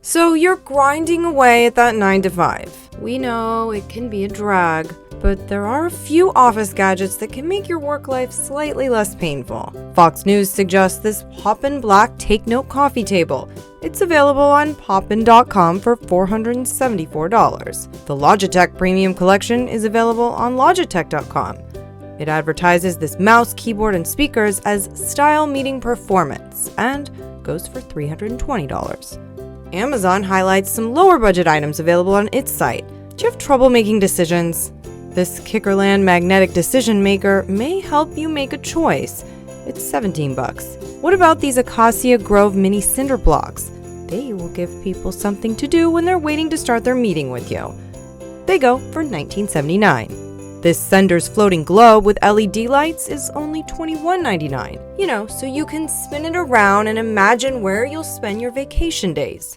So you're grinding away at that 9 to 5. We know it can be a drag, but there are a few office gadgets that can make your work life slightly less painful. Fox News suggests this Poppin Black Take Note coffee table. It's available on poppin.com for $474. The Logitech Premium Collection is available on logitech.com. It advertises this mouse, keyboard, and speakers as style meeting performance and goes for $320. Amazon highlights some lower budget items available on its site. Do you have trouble making decisions? This Kickerland magnetic decision maker may help you make a choice. It's $17. What about these Acacia Grove mini cinder blocks? They will give people something to do when they're waiting to start their meeting with you. They go for $19.79. This Sender's floating globe with LED lights is only $21.99. So you can spin it around and imagine where you'll spend your vacation days.